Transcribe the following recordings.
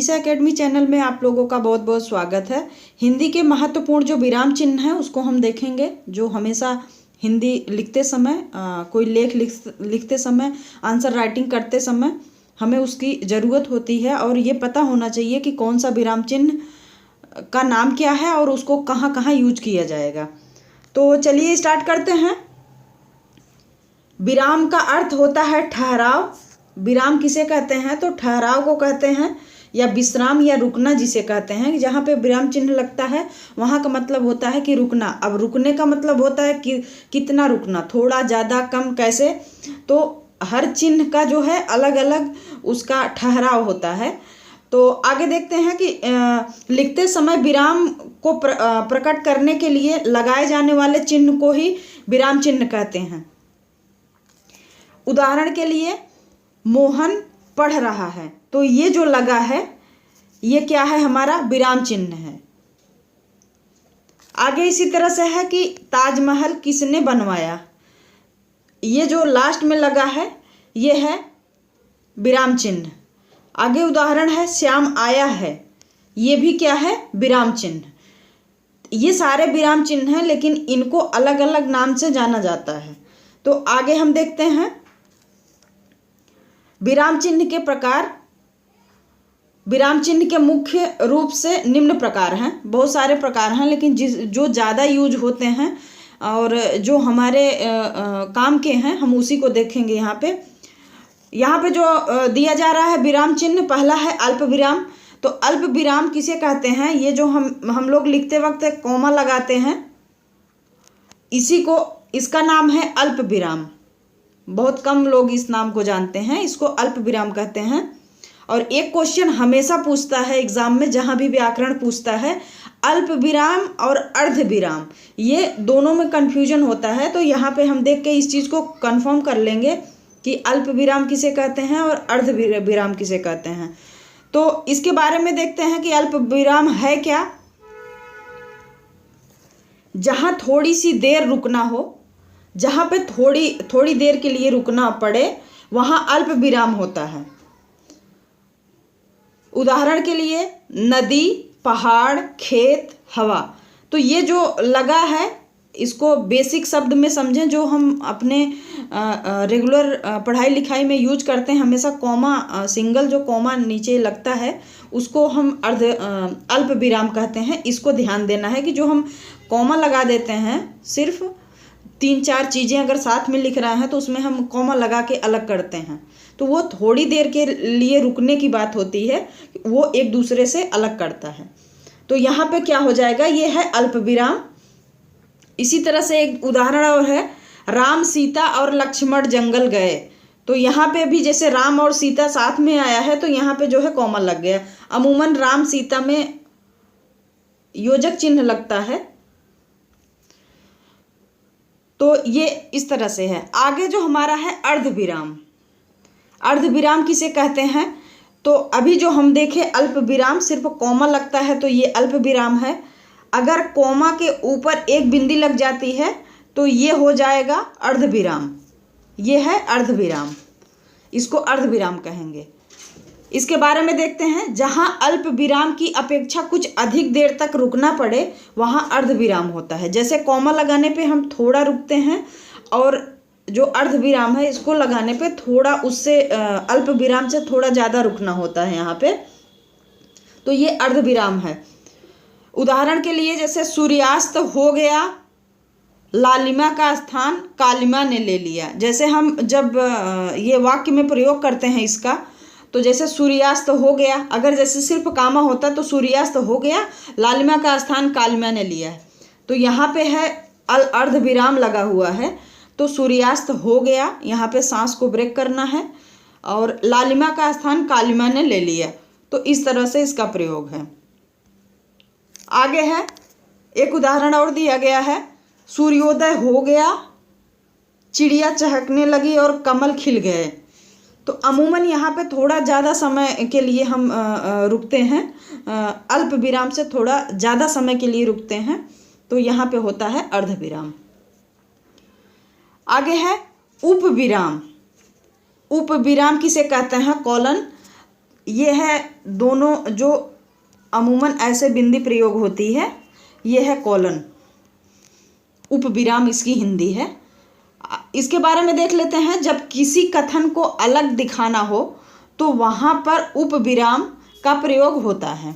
Manisha academy channel में आप लोगों का बहुत बहुत स्वागत है। हिंदी के महत्वपूर्ण जो विराम चिन्ह हैं उसको हम देखेंगे, जो हमेशा हिंदी लिखते समय कोई लेख लिखते समय, आंसर राइटिंग करते समय हमें उसकी ज़रूरत होती है और ये पता होना चाहिए कि कौन सा विराम चिन्ह का नाम क्या है और उसको कहाँ कहाँ यूज किया जाएगा। तो चलिए स्टार्ट करते हैं। विराम का अर्थ होता है ठहराव। विराम किसे कहते हैं? तो ठहराव को कहते हैं, या विश्राम या रुकना जिसे कहते हैं। जहाँ पे विराम चिन्ह लगता है वहाँ का मतलब होता है कि रुकना। अब रुकने का मतलब होता है कि कितना रुकना, थोड़ा, ज़्यादा, कम, कैसे। तो हर चिन्ह का जो है अलग अलग उसका ठहराव होता है। तो आगे देखते हैं कि लिखते समय विराम को प्रकट करने के लिए लगाए जाने वाले चिन्ह को ही विराम चिन्ह कहते हैं। उदाहरण के लिए, मोहन पढ़ रहा है, तो ये जो लगा है ये क्या है? हमारा विराम चिन्ह है। आगे इसी तरह से है कि ताजमहल किसने बनवाया, ये जो लास्ट में लगा है ये है विराम चिन्ह। आगे उदाहरण है श्याम आया है, ये भी क्या है? विराम चिन्ह। ये सारे विराम चिन्ह हैं, लेकिन इनको अलग अलग नाम से जाना जाता है। तो आगे हम देखते हैं विराम चिन्ह के प्रकार। विराम चिन्ह के मुख्य रूप से निम्न प्रकार हैं। बहुत सारे प्रकार हैं, लेकिन जो ज़्यादा यूज होते हैं और जो हमारे काम के हैं हम उसी को देखेंगे। यहाँ पे जो दिया जा रहा है विराम चिन्ह, पहला है अल्प विराम। तो अल्प विराम किसे कहते हैं? ये जो हम लोग लिखते वक्त कॉमा लगाते हैं, इसका नाम है अल्प विराम। बहुत कम लोग इस नाम को जानते हैं, इसको अल्प विराम कहते हैं। और एक क्वेश्चन हमेशा पूछता है एग्जाम में, जहाँ भी व्याकरण पूछता है, अल्प विराम और अर्ध विराम, ये दोनों में कन्फ्यूजन होता है। तो यहाँ पे हम देख के इस चीज़ को कंफर्म कर लेंगे कि अल्प विराम किसे कहते हैं और अर्ध विराम किसे कहते हैं। तो इसके बारे में देखते हैं कि अल्प विराम है क्या। जहाँ थोड़ी सी देर रुकना हो, जहाँ पे थोड़ी देर के लिए रुकना पड़े, वहाँ अल्प विराम होता है। उदाहरण के लिए नदी, पहाड़, खेत, हवा। तो ये जो लगा है इसको बेसिक शब्द में समझें, जो हम अपने रेगुलर पढ़ाई लिखाई में यूज करते हैं। हमेशा कॉमा, सिंगल जो कॉमा नीचे लगता है उसको हम अल्प विराम कहते हैं। इसको ध्यान देना है कि जो हम कॉमा लगा देते हैं, सिर्फ 3-4 चीज़ें अगर साथ में लिख रहे हैं तो उसमें हम कॉमा लगा के अलग करते हैं, तो वो थोड़ी देर के लिए रुकने की बात होती है, वो एक दूसरे से अलग करता है। तो यहाँ पे क्या हो जाएगा? ये है अल्प विराम। इसी तरह से एक उदाहरण और है, राम, सीता और लक्ष्मण जंगल गए। तो यहाँ पे भी जैसे राम और सीता साथ में आया है तो यहाँ पे जो है कॉमा लग गया। अमूमन राम सीता में योजक चिन्ह लगता है। तो ये इस तरह से है। आगे जो हमारा है अर्ध विराम। अर्ध विराम किसे कहते हैं? तो अभी जो हम देखे अल्प विराम सिर्फ कॉमा लगता है, तो ये अल्प विराम है। अगर कॉमा के ऊपर एक बिंदी लग जाती है तो ये हो जाएगा अर्ध विराम। ये है अर्ध विराम, इसको अर्ध विराम कहेंगे। इसके बारे में देखते हैं। जहाँ अल्प विराम की अपेक्षा कुछ अधिक देर तक रुकना पड़े वहाँ अर्ध विराम होता है। जैसे कॉमा लगाने पे हम थोड़ा रुकते हैं, और जो अर्ध विराम है इसको लगाने पे थोड़ा उससे अल्प विराम से थोड़ा ज़्यादा रुकना होता है यहाँ पे। तो ये अर्ध विराम है। उदाहरण के लिए जैसे सूर्यास्त हो गया, लालिमा का स्थान कालिमा ने ले लिया। जैसे हम जब ये वाक्य में प्रयोग करते हैं इसका, तो जैसे सूर्यास्त हो गया, अगर जैसे सिर्फ कामा होता तो सूर्यास्त हो गया, लालिमा का स्थान कालिमा ने लिया है। तो यहाँ पे है अर्ध विराम लगा हुआ है, तो सूर्यास्त हो गया, यहाँ पे सांस को ब्रेक करना है, और लालिमा का स्थान कालिमा ने ले लिया। तो इस तरह से इसका प्रयोग है। आगे है एक उदाहरण और दिया गया है, सूर्योदय हो गया, चिड़िया चहकने लगी और कमल खिल गए। तो अमूमन यहाँ पे थोड़ा ज़्यादा समय के लिए हम रुकते हैं, अल्प विराम से थोड़ा ज़्यादा समय के लिए रुकते हैं, तो यहाँ पे होता है अर्ध विराम। आगे है उप विराम। उप विराम किसे कहते हैं? कॉलन। ये है दोनों जो अमूमन ऐसे बिंदी प्रयोग होती है, ये है कोलन, उपविराम इसकी हिंदी है। इसके बारे में देख लेते हैं। जब किसी कथन को अलग दिखाना हो तो वहाँ पर उपविराम का प्रयोग होता है।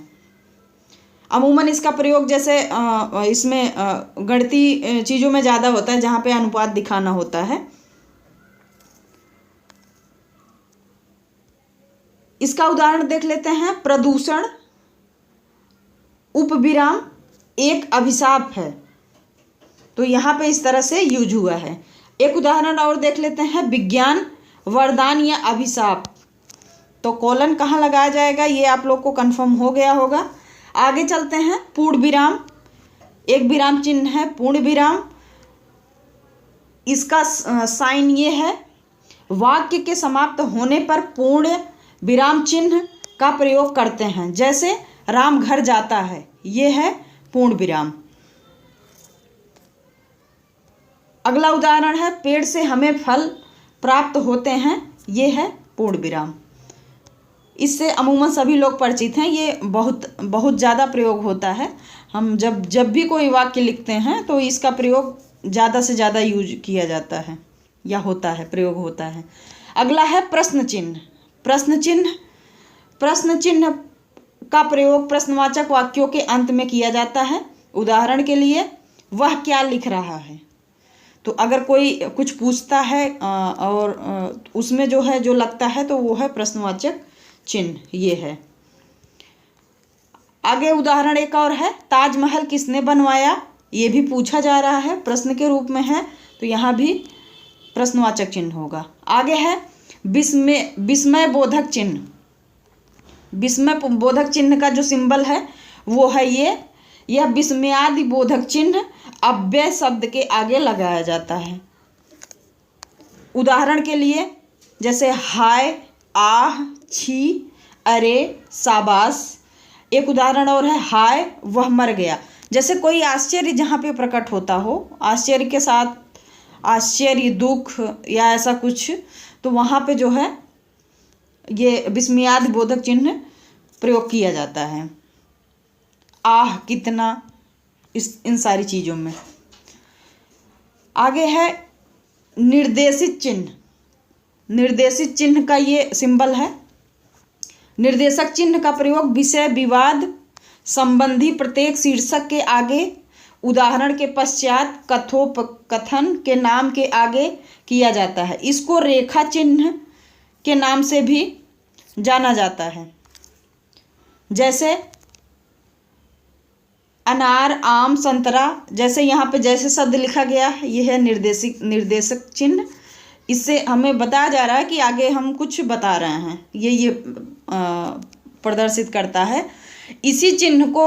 अमूमन इसका प्रयोग जैसे इसमें गणितीय चीज़ों में ज़्यादा होता है, जहाँ पे अनुपात दिखाना होता है। इसका उदाहरण देख लेते हैं। प्रदूषण उपविराम एक अभिशाप है, तो यहाँ पे इस तरह से यूज हुआ है। एक उदाहरण और देख लेते हैं। विज्ञान वरदान या अभिशाप, तो कोलन कहाँ लगाया जाएगा, ये आप लोग को कंफर्म हो गया होगा। आगे चलते हैं। पूर्ण विराम, एक विराम चिन्ह है पूर्ण विराम। इसका साइन ये है, वाक्य के समाप्त होने पर पूर्ण विराम चिन्ह का प्रयोग करते हैं। जैसे राम घर जाता है, ये है पूर्ण विराम। अगला उदाहरण है। पेड़ से हमें फल प्राप्त होते हैं, ये है पूर्ण विराम। इससे अमूमन सभी लोग परिचित हैं, ये बहुत ज़्यादा प्रयोग होता है। हम जब भी कोई वाक्य लिखते हैं तो इसका प्रयोग ज़्यादा से ज़्यादा यूज किया जाता है या होता है, प्रयोग होता है। अगला है प्रश्न चिन्ह। प्रश्न चिन्ह का प्रयोग प्रश्नवाचक वाक्यों के अंत में किया जाता है। उदाहरण के लिए, वह क्या लिख रहा है, तो अगर कोई कुछ पूछता है और उसमें जो है जो लगता है तो वो है प्रश्नवाचक चिन्ह, ये है। आगे उदाहरण एक और है। ताजमहल किसने बनवाया, ये भी पूछा जा रहा है, प्रश्न के रूप में है, तो यहाँ भी प्रश्नवाचक चिन्ह होगा। आगे है विस्मय बोधक चिन्ह। विस्मय बोधक चिन्ह का जो सिंबल है वो है ये। यह विस्मयादि बोधक चिन्ह अव्यय शब्द के आगे लगाया जाता है। उदाहरण के लिए जैसे हाय, आह, छी, अरे, शाबाश। एक उदाहरण और है। हाय, वह मर गया। जैसे कोई आश्चर्य जहाँ पे प्रकट होता हो, आश्चर्य के साथ आश्चर्य, दुख या ऐसा कुछ, तो वहाँ पे जो है ये विस्मयादि बोधक चिन्ह प्रयोग किया जाता है। आह, कितना, इन सारी चीज़ों में। आगे है निर्देशित चिन्ह। निर्देशित चिन्ह का ये सिंबल है। निर्देशक चिन्ह का प्रयोग विषय विवाद संबंधी प्रत्येक शीर्षक के आगे, उदाहरण के पश्चात, कथोपकथन के नाम के आगे किया जाता है। इसको रेखा चिन्ह के नाम से भी जाना जाता है। जैसे अनार, आम, संतरा, जैसे यहाँ पे जैसे शब्द लिखा गया है, ये है निर्देशक चिन्ह। इससे हमें बताया जा रहा है कि आगे हम कुछ बता रहे हैं, ये प्रदर्शित करता है। इसी चिन्ह को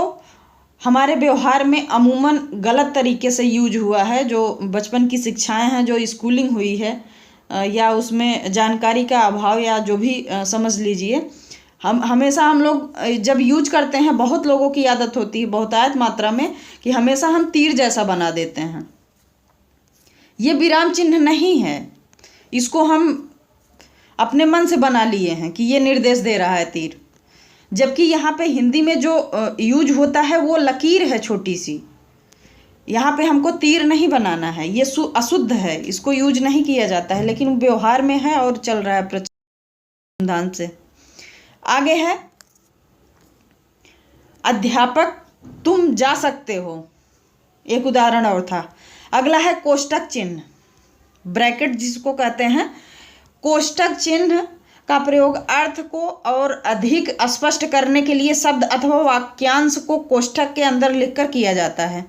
हमारे व्यवहार में अमूमन गलत तरीके से यूज हुआ है। जो बचपन की शिक्षाएं हैं, जो स्कूलिंग हुई है या उसमें जानकारी का अभाव या जो भी समझ लीजिए, हम लोग जब यूज करते हैं, बहुत लोगों की आदत होती है बहुतायत मात्रा में कि हमेशा हम तीर जैसा बना देते हैं। ये विराम चिन्ह नहीं है, इसको हम अपने मन से बना लिए हैं कि ये निर्देश दे रहा है तीर, जबकि यहाँ पे हिंदी में जो यूज होता है वो लकीर है छोटी सी। यहाँ पे हमको तीर नहीं बनाना है, ये अशुद्ध है, इसको यूज नहीं किया जाता है, लेकिन व्यवहार में है और चल रहा है प्रचलन से। आगे है अध्यापक तुम जा सकते हो, एक उदाहरण और था। अगला है कोष्टक चिन्ह, ब्रैकेट जिसको कहते हैं। कोष्टक चिन्ह का प्रयोग अर्थ को और अधिक स्पष्ट करने के लिए शब्द अथवा वाक्यांश को कोष्टक के अंदर लिखकर किया जाता है।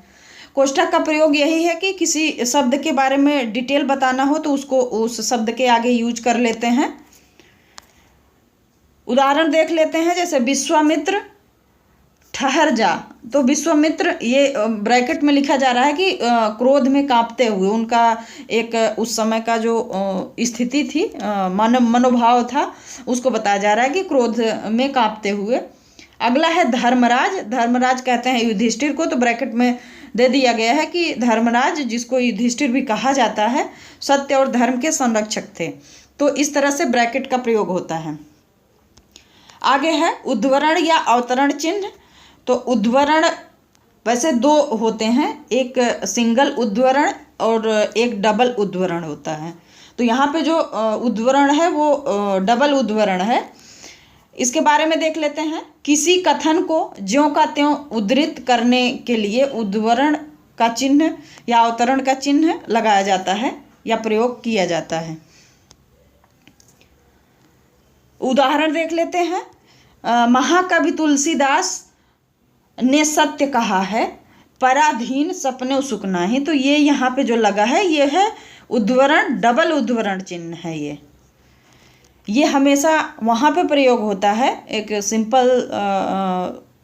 कोष्टक का प्रयोग यही है कि किसी शब्द के बारे में डिटेल बताना हो तो उसको उस शब्द के आगे यूज कर लेते हैं। उदाहरण देख लेते हैं, जैसे विश्वामित्र ठहर जा, तो विश्वामित्र ये ब्रैकेट में लिखा जा रहा है कि क्रोध में कांपते हुए, उनका एक उस समय का जो स्थिति थी, मनोभाव था, उसको बताया जा रहा है कि क्रोध में कांपते हुए। अगला है धर्मराज। धर्मराज कहते हैं युधिष्ठिर को, तो ब्रैकेट में दे दिया गया है कि धर्मराज, जिसको युधिष्ठिर भी कहा जाता है, सत्य और धर्म के संरक्षक थे। तो इस तरह से ब्रैकेट का प्रयोग होता है। आगे है उद्धरण या अवतरण चिन्ह। तो उद्धरण वैसे दो होते हैं, एक सिंगल उद्धरण और एक डबल उद्धरण होता है। तो यहाँ पे जो उद्धरण है वो डबल उद्धरण है। इसके बारे में देख लेते हैं। किसी कथन को ज्यों का त्यों उद्धृत करने के लिए उद्धरण का चिन्ह या अवतरण का चिन्ह लगाया जाता है या प्रयोग किया जाता है। उदाहरण देख लेते हैं। महाकवि तुलसीदास ने सत्य कहा है, पराधीन सपने सुख नाहि। तो ये यहाँ पे जो लगा है ये है उद्धरण, डबल उद्धरण चिन्ह है। ये हमेशा वहाँ पे प्रयोग होता है। एक सिंपल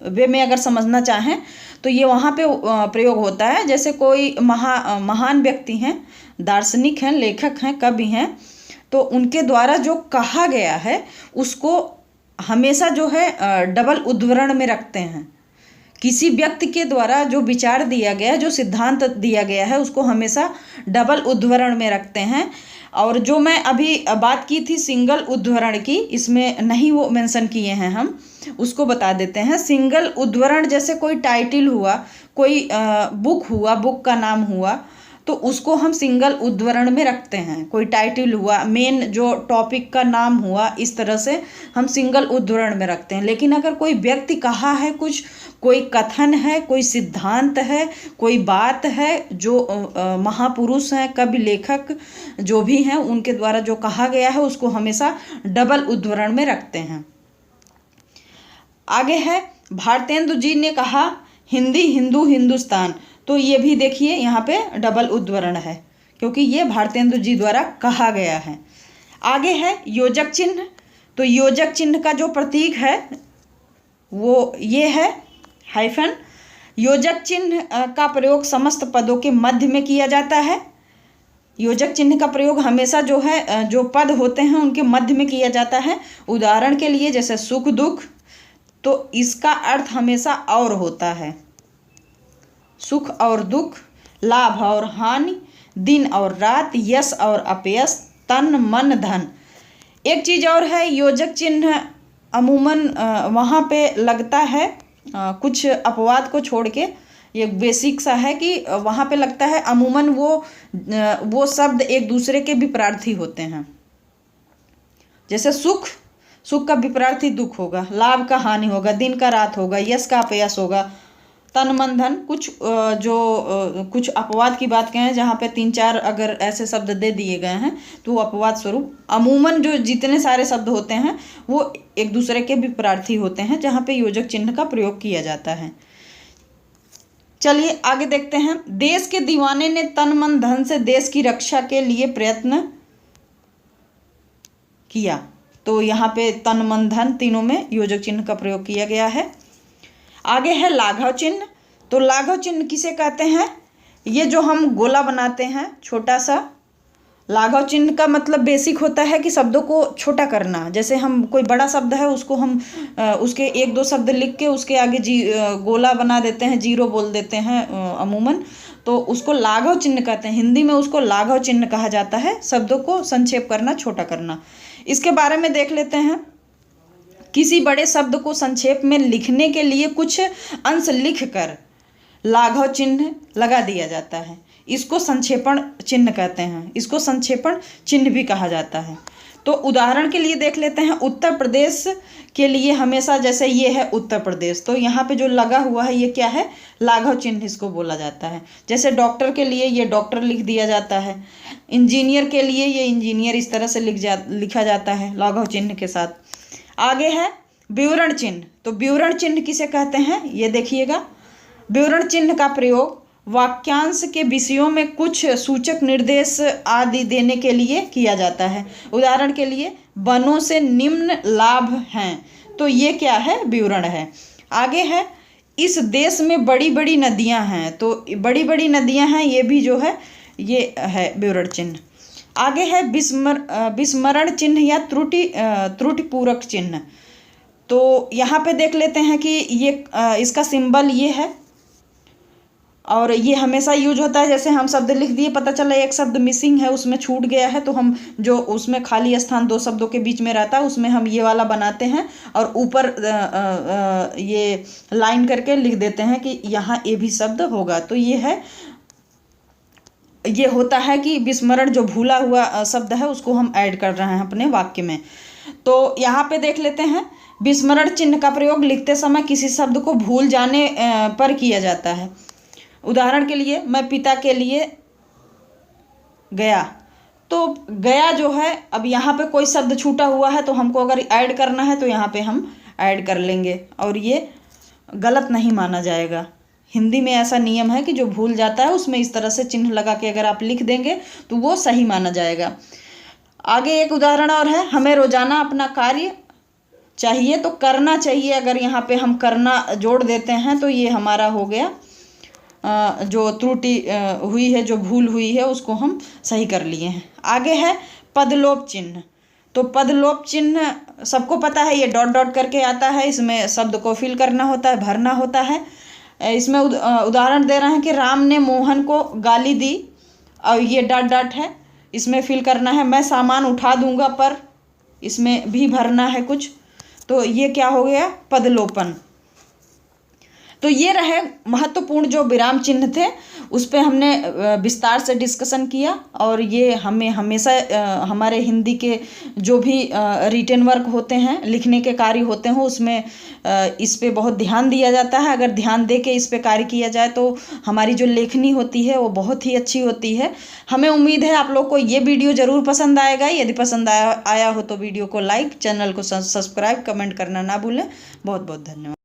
वे में अगर समझना चाहें तो ये वहाँ पे प्रयोग होता है। जैसे कोई महान व्यक्ति हैं, दार्शनिक हैं, लेखक हैं, कवि हैं, तो उनके द्वारा जो कहा गया है उसको हमेशा जो है डबल उद्धरण में रखते हैं। किसी व्यक्ति के द्वारा जो विचार दिया गया है, जो सिद्धांत दिया गया है, उसको हमेशा डबल उद्धरण में रखते हैं। और जो मैं अभी बात की थी सिंगल उद्धरण की, इसमें नहीं वो मेंशन किए हैं, हम उसको बता देते हैं। सिंगल उद्धरण जैसे कोई टाइटल हुआ, कोई बुक हुआ, बुक का नाम हुआ, तो उसको हम सिंगल उद्धरण में रखते हैं। कोई टाइटल हुआ, मेन जो टॉपिक का नाम हुआ, इस तरह से हम सिंगल उद्धरण में रखते हैं। लेकिन अगर कोई व्यक्ति कहा है कुछ, कोई कथन है, कोई सिद्धांत है, कोई बात है, जो महापुरुष हैं, कवि, लेखक जो भी हैं, उनके द्वारा जो कहा गया है उसको हमेशा डबल उद्धरण में रखते हैं। आगे है भारतेंदु जी ने कहा, हिंदी हिंदू हिंदुस्तान। तो ये भी देखिए यहाँ पे डबल उद्धरण है, क्योंकि ये भारतेंदु जी द्वारा कहा गया है। आगे है योजक चिन्ह। तो योजक चिन्ह का जो प्रतीक है वो ये है हाइफन। योजक चिन्ह का प्रयोग समस्त पदों के मध्य में किया जाता है। योजक चिन्ह का प्रयोग हमेशा जो है जो पद होते हैं उनके मध्य में किया जाता है। उदाहरण के लिए जैसे सुख दुख, तो इसका अर्थ हमेशा और होता है। सुख और दुख, लाभ और हानि, दिन और रात, यश और अपयश, तन मन धन। एक चीज़ और है, योजक चिन्ह अमूमन वहाँ पे लगता है कुछ अपवाद को छोड़ के, ये बेसिक सा है कि वहाँ पे लगता है अमूमन वो शब्द एक दूसरे के विपरीत होते हैं। जैसे सुख, सुख का विपरीत दुख होगा, लाभ का हानि होगा, दिन का रात होगा, यश का अपयश होगा, तन मन धन। कुछ अपवाद की बात कहें जहाँ पे 3-4 अगर ऐसे शब्द दे दिए गए हैं तो वो अपवाद स्वरूप। अमूमन जो जितने सारे शब्द होते हैं वो एक दूसरे के विपरीत होते हैं, जहाँ पे योजक चिन्ह का प्रयोग किया जाता है। चलिए आगे देखते हैं। देश के दीवाने ने तन मन धन से देश की रक्षा के लिए प्रयत्न किया। तो यहाँ पे तन मन धन तीनों में योजक चिन्ह का प्रयोग किया गया है। आगे है लाघव चिन्ह। तो लाघव चिन्ह किसे कहते हैं? ये जो हम गोला बनाते हैं छोटा सा, लाघव चिन्ह का मतलब बेसिक होता है कि शब्दों को छोटा करना। जैसे हम कोई बड़ा शब्द है उसको हम उसके 1-2 शब्द लिख के उसके आगे गोला बना देते हैं, जीरो बोल देते हैं अमूमन, तो उसको लाघव चिन्ह कहते हैं। हिंदी में उसको लाघव चिन्ह कहा जाता है, शब्दों को संक्षेप करना, छोटा करना। इसके बारे में देख लेते हैं। किसी बड़े शब्द को संक्षेप में लिखने के लिए कुछ अंश लिखकर लाघव चिन्ह लगा दिया जाता है, इसको संक्षेपण चिन्ह कहते हैं। इसको संक्षेपण चिन्ह भी कहा जाता है। तो उदाहरण के लिए देख लेते हैं। उत्तर प्रदेश के लिए हमेशा, जैसे ये है उत्तर प्रदेश, तो यहाँ पे जो लगा हुआ है ये क्या है? लाघव चिन्ह इसको बोला जाता है। जैसे डॉक्टर के लिए ये डॉक्टर लिख दिया जाता है, इंजीनियर के लिए ये इंजीनियर इस तरह से लिखा जाता है लाघव चिन्ह के साथ। आगे है विवरण चिन्ह। तो विवरण चिन्ह किसे कहते हैं ये देखिएगा। विवरण चिन्ह का प्रयोग वाक्यांश के विषयों में कुछ सूचक निर्देश आदि देने के लिए किया जाता है। उदाहरण के लिए वनों से निम्न लाभ हैं, तो ये क्या है? विवरण है। आगे है इस देश में बड़ी बड़ी नदियां हैं, तो बड़ी बड़ी नदियां हैं, ये भी जो है ये है विवरण चिन्ह। आगे है विस्मरण चिन्ह या त्रुटिपूरक चिन्ह। तो यहाँ पे देख लेते हैं कि ये इसका सिंबल ये है, और ये हमेशा यूज होता है, जैसे हम शब्द लिख दिए, पता चला एक शब्द मिसिंग है, उसमें छूट गया है, तो हम जो उसमें खाली स्थान दो शब्दों के बीच में रहता है उसमें हम ये वाला बनाते हैं और ऊपर ये लाइन करके लिख देते हैं कि यहाँ ये भी शब्द होगा। तो ये होता है कि विस्मरण, जो भूला हुआ शब्द है उसको हम ऐड कर रहे हैं अपने वाक्य में। तो यहाँ पे देख लेते हैं, विस्मरण चिन्ह का प्रयोग लिखते समय किसी शब्द को भूल जाने पर किया जाता है। उदाहरण के लिए, मैं पिता के लिए गया, तो गया जो है, अब यहाँ पे कोई शब्द छूटा हुआ है तो हमको अगर ऐड करना है तो यहाँ पे हम ऐड कर लेंगे और ये गलत नहीं माना जाएगा। हिंदी में ऐसा नियम है कि जो भूल जाता है उसमें इस तरह से चिन्ह लगा के अगर आप लिख देंगे तो वो सही माना जाएगा। आगे एक उदाहरण और है, हमें रोजाना अपना कार्य चाहिए, तो करना चाहिए, अगर यहाँ पे हम करना जोड़ देते हैं तो ये हमारा हो गया जो त्रुटि हुई है, जो भूल हुई है उसको हम सही कर लिए हैं। आगे है पदलोप चिन्ह। तो पदलोप चिन्ह सबको पता है, ये डॉट डॉट करके आता है, इसमें शब्द को फिल करना होता है, भरना होता है। इसमें उदाहरण दे रहे हैं कि राम ने मोहन को गाली दी और ये डॉट डॉट है, इसमें फिल करना है। मैं सामान उठा दूंगा पर, इसमें भी भरना है कुछ। तो ये क्या हो गया, पदलोपन। तो ये रहे महत्वपूर्ण जो विराम चिन्ह थे, उस पे हमने विस्तार से डिस्कशन किया और ये हमें हमेशा हमारे हिंदी के जो भी रिटन वर्क होते हैं, लिखने के कार्य होते हैं, उसमें इस पे बहुत ध्यान दिया जाता है। अगर ध्यान दे के इस पे कार्य किया जाए तो हमारी जो लेखनी होती है वो बहुत ही अच्छी होती है। हमें उम्मीद है आप लोग को ये वीडियो ज़रूर पसंद आएगा। यदि पसंद आया हो तो वीडियो को लाइक, चैनल को सब्सक्राइब, कमेंट करना ना भूलें। बहुत बहुत धन्यवाद।